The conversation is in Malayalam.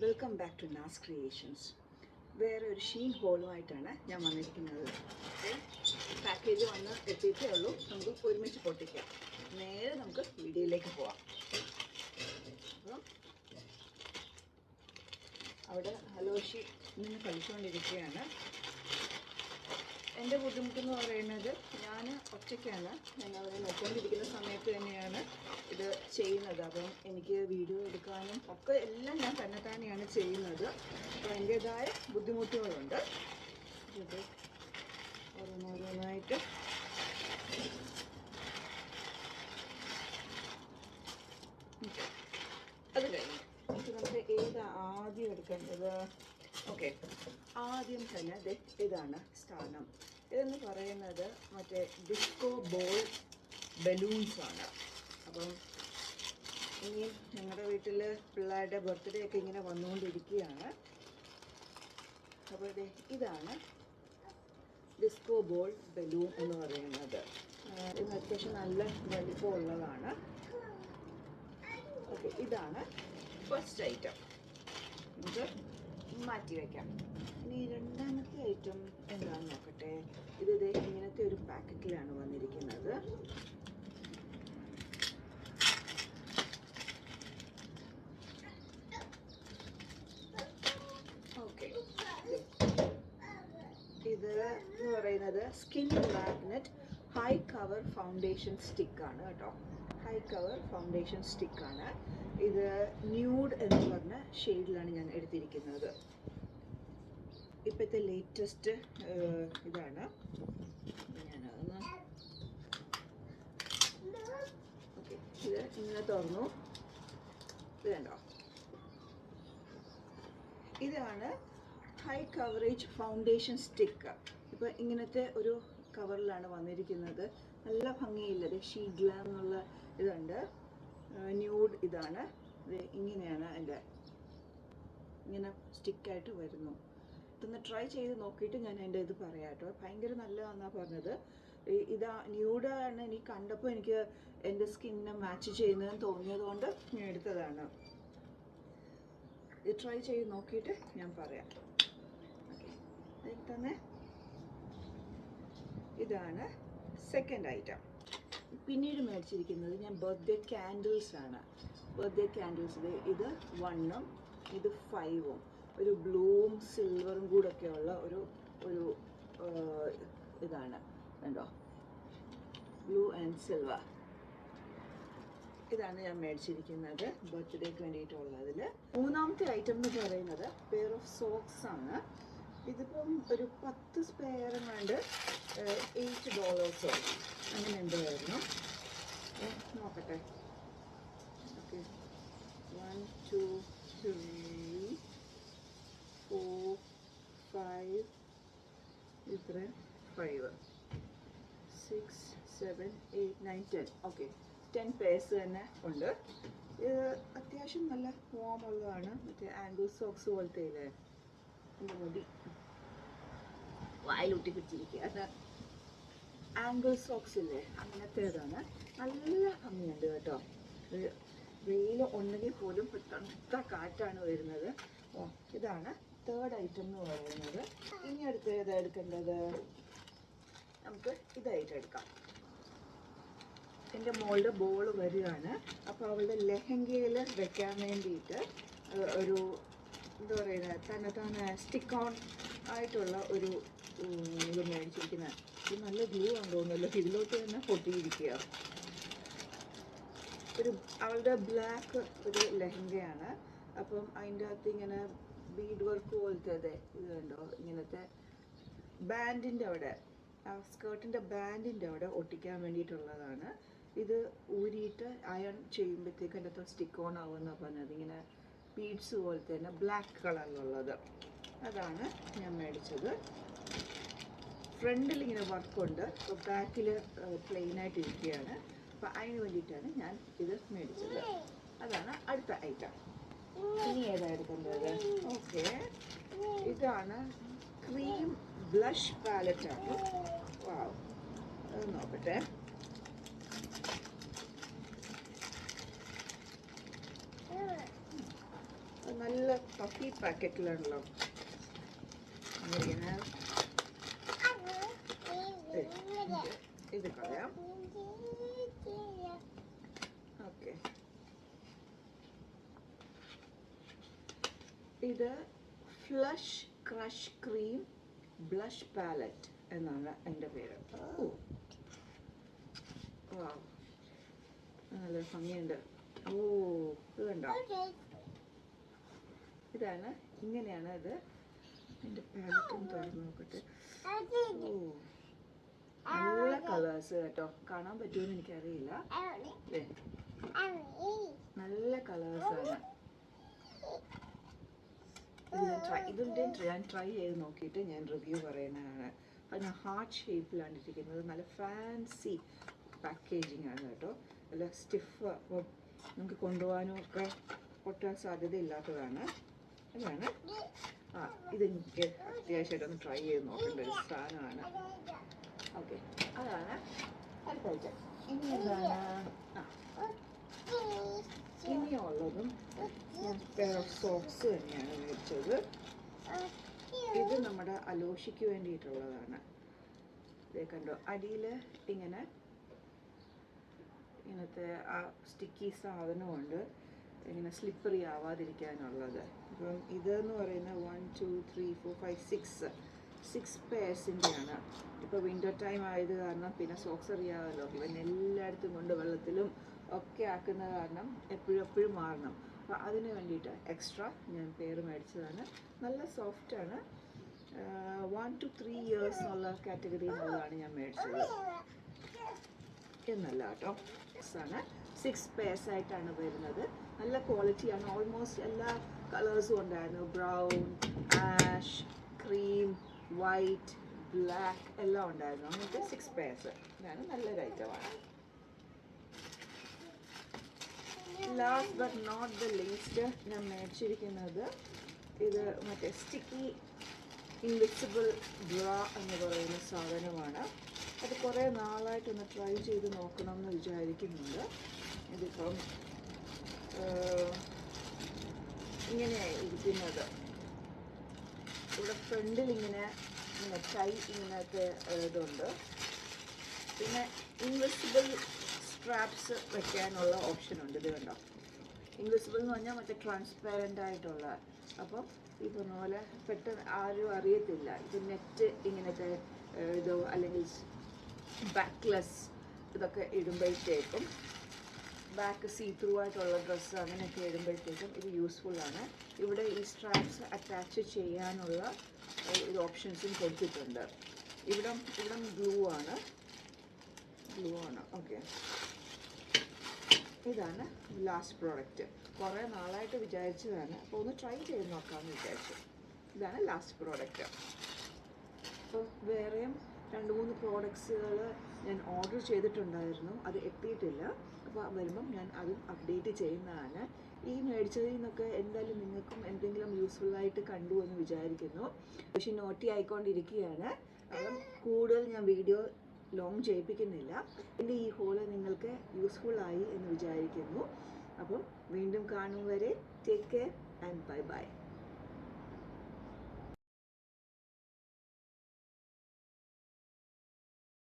Welcome back to Naz creations. വേറെ ഒരു ഷീൻ ഹോളുമായിട്ടാണ് ഞാൻ വന്നിരിക്കുന്നത്. പാക്കേജ് വന്ന് എത്തിയിട്ടേ ഉള്ളൂ. നമുക്ക് ഒരുമിച്ച് പൊട്ടിക്കാം. നേരെ നമുക്ക് വീഡിയോയിലേക്ക് പോവാം. അപ്പം അവിടെ ഹലോഷി നിന്ന് കളിച്ചുകൊണ്ടിരിക്കുകയാണ്. എൻ്റെ ബുദ്ധിമുട്ടെന്ന് പറയുന്നത് ഞാൻ ഒറ്റയ്ക്കാണ്. ഞാൻ അവരെ നോക്കിക്കൊണ്ടിരിക്കുന്ന സമയത്ത് തന്നെയാണ് ഇത് ചെയ്യുന്നത്. അപ്പം എനിക്ക് വീഡിയോ എടുക്കാനും ഒക്കെ എല്ലാം ഞാൻ തന്നെയാണ് ചെയ്യുന്നത്. അപ്പോൾ അതിൻ്റേതായ ബുദ്ധിമുട്ടുകളുണ്ട്. ഇത് ഓരോന്നോരോന്നായിട്ട് അത് കഴിഞ്ഞു. എനിക്ക് നമുക്ക് ഏതാ ആദ്യം എടുക്കേണ്ടത്? ഓക്കെ, ആദ്യം തന്നെ ഇതാണ് സ്ഥാനം. ഇതെന്ന് പറയുന്നത് മറ്റേ ഡിസ്കോ ബോൾ ബലൂൺസാണ്. അപ്പം ഇനി ഞങ്ങളുടെ വീട്ടിൽ പിള്ളേരുടെ ബർത്ത്ഡേ ഒക്കെ ഇങ്ങനെ വന്നുകൊണ്ടിരിക്കുകയാണ്. അപ്പോൾ ഇതാണ് ഡിസ്കോ ബോൾ ബലൂൺ എന്ന് പറയുന്നത്. ഇതിന് അത്യാവശ്യം നല്ല വലിപ്പമുള്ളതാണ്. ഓക്കെ, ഇതാണ് ഫസ്റ്റ് ഐറ്റം. നമുക്ക് മാറ്റി വയ്ക്കാം. ഇനി രണ്ടാമത്തെ ഐറ്റം എന്താണെന്ന് നോക്കട്ടെ. ഇത് ഇങ്ങനത്തെ ഒരു പാക്കറ്റിലാണ് വന്നിരിക്കുന്നത്. ഓക്കെ, ഇത് എന്ന് പറയുന്നത് skin magnet high cover foundation സ്റ്റിക്കാണ് കേട്ടോ. ഹൈ കവർ ഫൗണ്ടേഷൻ സ്റ്റിക്കാണ് ഇത്. ന്യൂഡ് എന്ന് പറഞ്ഞ ഷെയ്ഡിലാണ് ഞാൻ എടുത്തിരിക്കുന്നത്. ഇപ്പോഴത്തെ ലേറ്റസ്റ്റ് ഇതാണ്. ഞാനതൊന്ന് ഓക്കെ, ഇത് ഇങ്ങനെ തുറന്നു. ഇത് കണ്ടോ, ഇതാണ് ഹൈ കവറേജ് ഫൗണ്ടേഷൻ സ്റ്റിക്ക്. ഇപ്പോൾ ഇങ്ങനത്തെ ഒരു കവറിലാണ് വന്നിരിക്കുന്നത്. നല്ല ഭംഗിയില്ലത്. ഷീഗ്ല എന്നുള്ള ഇതുണ്ട്. ന്യൂഡ് ഇതാണ്. ഇത് ഇങ്ങനെയാണ് എൻ്റെ ഇങ്ങനെ സ്റ്റിക്കായിട്ട് വരുന്നു. ഇതൊന്ന് ട്രൈ ചെയ്ത് നോക്കിയിട്ട് ഞാൻ എൻ്റെ ഇത് പറയാം കേട്ടോ. ഭയങ്കര നല്ലതാണെന്നാണ് പറഞ്ഞത്. ഇതാ ന്യൂഡാണ്. എനിക്ക് കണ്ടപ്പോൾ എനിക്ക് എൻ്റെ സ്കിന്നിനെ മാച്ച് ചെയ്യുന്നതെന്ന് തോന്നിയത് കൊണ്ട് ഞാൻ എടുത്തതാണ്. ഇത് ട്രൈ ചെയ്ത് നോക്കിയിട്ട് ഞാൻ പറയാം. ഓക്കെ, അതിൽ തന്നെ ഇതാണ് സെക്കൻഡ് ഐറ്റം. പിന്നീട് മേടിച്ചിരിക്കുന്നത് ഞാൻ ബർത്ത്ഡേ ക്യാൻഡിൽസ് ആണ്. ബർത്ത്ഡേ ക്യാൻഡിൽസ് ഇത് 1ഉം ഇത് 5ഉം ഒരു ബ്ലൂവും സിൽവറും കൂടെയൊക്കെ ഉള്ള ഒരു ഇതാണ് കണ്ടോ, ബ്ലൂ ആൻഡ് സിൽവർ. ഇതാണ് ഞാൻ മേടിച്ചിരിക്കുന്നത് ബർത്ത്ഡേക്ക് വേണ്ടിയിട്ടുള്ളതിൽ. മൂന്നാമത്തെ ഐറ്റം എന്ന് പറയുന്നത് പെയർ ഓഫ് സോക്സ് ആണ്. ഇതിപ്പം ഒരു 10 സ്പെയർ കണ്ട് $8 അങ്ങനെ എന്തായിരുന്നു നോക്കട്ടെ. ഓക്കെ, 1 2 3 4 5 ഇത്ര 5 6 7 8 9 10. ഓക്കെ, 10 പേഴ്സ് തന്നെ ഉണ്ട്. ഇത് അത്യാവശ്യം നല്ല വാം ഉള്ളതാണ്. മറ്റേ ആംഗിൾ സോക്സ് പോലത്തെ ഇല്ലേ, എൻ്റെ മുടി വായിലൊട്ടി പിടിച്ചിരിക്കുക. ആംഗിൾ സോക്സ് ഇല്ലേ, അങ്ങനത്തേതാണ്. നല്ല ഭംഗിയുണ്ട് കേട്ടോ. വെയിൽ ഉണ്ടെങ്കിൽ പോലും തണുത്ത കാറ്റാണ് വരുന്നത്. ഓ, ഇതാണ് തേർഡ് ഐറ്റം എന്ന് പറയുന്നത്. ഇനി അടുത്ത് ഏതാ എടുക്കേണ്ടത്? നമുക്ക് ഇതായിട്ട് എടുക്കാം. എൻ്റെ മോളുടെ ബോൾ വരികയാണ്. അപ്പോൾ അവളുടെ ലെഹങ്കയിൽ വെക്കാൻ വേണ്ടിയിട്ട് ഒരു എന്താ പറയുന്നത് തന്നെ സ്റ്റിക്ക് ഓൺ ആയിട്ടുള്ള ഒരു ഇത് മേടിച്ചിരിക്കുന്നത്. ഇത് നല്ല ഗ്ലൂ ആണെന്ന് തോന്നുന്നല്ലോ. ഇതിലോട്ട് തന്നെ പൊട്ടിയിരിക്കുക. അവളുടെ ബ്ലാക്ക് ഒരു ലെഹങ്കയാണ്. അപ്പം അതിൻ്റെ അകത്ത് ഇങ്ങനെ ബീഡ് വർക്ക് പോലത്തെ ഇത് കണ്ടോ, ഇങ്ങനത്തെ ബാൻഡിൻ്റെ അവിടെ, ആ സ്കേർട്ടിൻ്റെ ബാൻഡിൻ്റെ അവിടെ ഒട്ടിക്കാൻ വേണ്ടിയിട്ടുള്ളതാണ്. ഇത് ഊരിയിട്ട് അയൺ ചെയ്യുമ്പോഴത്തേക്ക് അതിൻ്റെ അകത്ത് സ്റ്റിക്ക് ഓൺ ആവുമെന്നാണ് പറഞ്ഞത്. ഇങ്ങനെ ബീഡ്സ് പോലത്തെ തന്നെ ബ്ലാക്ക് കളറിലുള്ളത്. അതാണ് ഞാൻ മേടിച്ചത്. ഫ്രണ്ടിൽ ഇങ്ങനെ വർക്കുണ്ട്, അപ്പോൾ ബാക്കിൽ പ്ലെയിനായിട്ട് ഇരിക്കുകയാണ്. അപ്പോൾ അതിന് വേണ്ടിയിട്ടാണ് ഞാൻ ഇത് മേടിച്ചത്. അതാണ് അടുത്ത ഐറ്റം. ഇനി ഏതാ എടുക്കേണ്ടത്? ഓക്കെ, ഇതാണ് ക്രീം ബ്ലഷ് പാലറ്റാണ്. വാവ്, അത് നോക്കട്ടെ. നല്ല ടോഫി പാക്കറ്റിലാണല്ലോ ഇങ്ങനെ. ഇത് കളയാം. ഓക്കെ, ഇത് flush crush cream blush palette എന്നാണ് എൻ്റെ പേര്. നല്ല ഭംഗിയുണ്ട്. ഇത് കണ്ടോ? ഇതാണ്, ഇങ്ങനെയാണ് ഇത്. എൻ്റെ പാലറ്റും തുറന്ന് നോക്കട്ടെ. നല്ല കളേഴ്സ് കേട്ടോ. കാണാൻ പറ്റുമെന്ന് എനിക്കറിയില്ല. നല്ല കളേഴ്സാണ്. ഞാൻ ട്രൈ ചെയ്ത് നോക്കിയിട്ട് ഞാൻ റിവ്യൂ പറയുന്നതാണ്. അതിന് ഹാർട്ട് ഷേപ്പിലാണ് ഇരിക്കുന്നത്. നല്ല ഫാൻസി പാക്കേജിങ് ആണ് കേട്ടോ. നല്ല സ്റ്റിഫ്, നമുക്ക് കൊണ്ടുപോകാനും ഒക്കെ പൊട്ടാൻ സാധ്യതയില്ലാത്തതാണ്. അതാണ് ഇതെനിക്ക് അത്യാവശ്യമായിട്ടൊന്ന് ട്രൈ ചെയ്ത് നോക്കേണ്ട ഒരു സാധനമാണ്. ഓക്കെ, അതാണ് അടുത്ത ഐറ്റം. ഇനി എന്താണ്? ഇനിയുള്ളതും പെയർ ഓഫ് സോക്സ് തന്നെയാണ് മേടിച്ചത്. ഇത് നമ്മുടെ അലോഷിക്ക് വേണ്ടിയിട്ടുള്ളതാണ്. ഇത് കണ്ടോ, അടിയിൽ ഇങ്ങനത്തെ ആ സ്റ്റിക്കി സാധനമുണ്ട്, ഇങ്ങനെ സ്ലിപ്പറി ആവാതിരിക്കാനുള്ളത്. അപ്പം ഇതെന്ന് പറയുന്നത് 1 2 3 4 5 6 പെയർസിൻ്റെയാണ്. ഇപ്പോൾ വിൻ്റർ ടൈം ആയത് കാരണം പിന്നെ സോക്സ് അറിയാമല്ലോ, പിന്നെ എല്ലായിടത്തും കൊണ്ട് വെള്ളത്തിലും ഒക്കെ ആക്കുന്ന കാരണം എപ്പോഴും മാറണം. അപ്പോൾ അതിന് വേണ്ടിയിട്ട് എക്സ്ട്രാ ഞാൻ പെയർ മേടിച്ചതാണ്. നല്ല സോഫ്റ്റാണ്. 1 to 3 years എന്നുള്ള കാറ്റഗറിയിലുള്ളതാണ് ഞാൻ മേടിച്ചത് എന്നല്ല കേട്ടോ. ആണ് 6 പെയർസ് ആയിട്ടാണ് വരുന്നത്. നല്ല ക്വാളിറ്റിയാണ്. ഓൾമോസ്റ്റ് എല്ലാ കളേഴ്സും ഉണ്ടായിരുന്നു. Brown, ash, cream, white, black എല്ലാം ഉണ്ടായിരുന്നു. അങ്ങനത്തെ 6 പെയർസ്. ഇതാണ് നല്ലൊരു ഐറ്റമാണ്. Last but not the least ഞാൻ മേടിച്ചിരിക്കുന്നത് ഇത് മറ്റേ സ്റ്റിക്കി ഇൻവിസിബിൾ ബ്രാ എന്ന് പറയുന്ന സാധനമാണ്. അത് കുറേ നാളായിട്ടൊന്ന് ട്രൈ ചെയ്ത് നോക്കണം എന്ന് വിചാരിക്കുന്നുണ്ട്. ഇതിപ്പം ഇങ്ങനെയായി ഇരിക്കുന്നത്. ഇവിടെ ഫ്രണ്ടിൽ ഇങ്ങനെ ടൈ ഇങ്ങനത്തെ ഇതുണ്ട്. പിന്നെ ഇൻവിസിബിൾ സ്ട്രാപ്സ് വയ്ക്കാനുള്ള ഓപ്ഷനുണ്ട്. ഇത് കണ്ടോ, ഇൻവിസിബിൾ എന്ന് പറഞ്ഞാൽ മറ്റേ ട്രാൻസ്പാരൻ്റ് ആയിട്ടുള്ള. അപ്പം ഈ പറഞ്ഞ പോലെ പെട്ടെന്ന് ആരും അറിയത്തില്ല. ഇത് നെറ്റ് ഇങ്ങനത്തെ ഇതോ അല്ലെങ്കിൽ ബാക്ക്ലെസ് ഇതൊക്കെ ഇടുമ്പോഴത്തേക്കും, ബാക്ക് സീ ത്രൂ ആയിട്ടുള്ള ഡ്രസ്സ് അങ്ങനെയൊക്കെ ഇടുമ്പോഴത്തേക്കും ഇത് യൂസ്ഫുള്ളാണ്. ഇവിടെ ഈ സ്ട്രാപ്സ് അറ്റാച്ച് ചെയ്യാനുള്ള ഇത് ഓപ്ഷൻസും കൊടുത്തിട്ടുണ്ട്. ഇവിടം ഗ്ലൂ ആണ്. ഓക്കെ, ഇതാണ് ലാസ്റ്റ് പ്രോഡക്റ്റ്. കുറേ നാളായിട്ട് വിചാരിച്ചതാണ്, അപ്പോൾ ഒന്ന് ട്രൈ ചെയ്ത് നോക്കാമെന്ന് വിചാരിച്ചു. ഇതാണ് ലാസ്റ്റ് പ്രോഡക്റ്റ്. അപ്പോൾ വേറെയും 2-3 പ്രോഡക്ട്സുകൾ ഞാൻ ഓർഡർ ചെയ്തിട്ടുണ്ടായിരുന്നു, അത് എത്തിയിട്ടില്ല. അപ്പോൾ വരുമ്പം ഞാൻ അതും അപ്ഡേറ്റ് ചെയ്യുന്നതാണ്. ഈ മേടിച്ചതിൽ നിന്നൊക്കെ എന്തായാലും നിങ്ങൾക്കും എന്തെങ്കിലും യൂസ്ഫുള്ളായിട്ട് കണ്ടു എന്ന് വിചാരിക്കുന്നു. പക്ഷേ നോട്ടി ആയിക്കൊണ്ടിരിക്കുകയാണ്. അപ്പം കൂടുതൽ ഞാൻ വീഡിയോ ലോങ് ചെയ്യിപ്പിക്കുന്നില്ല. എൻ്റെ ഈ ഹോള് നിങ്ങൾക്ക് യൂസ്ഫുള്ളായി എന്ന് വിചാരിക്കുന്നു. അപ്പം വീണ്ടും കാണും വരെ take care and bye bye.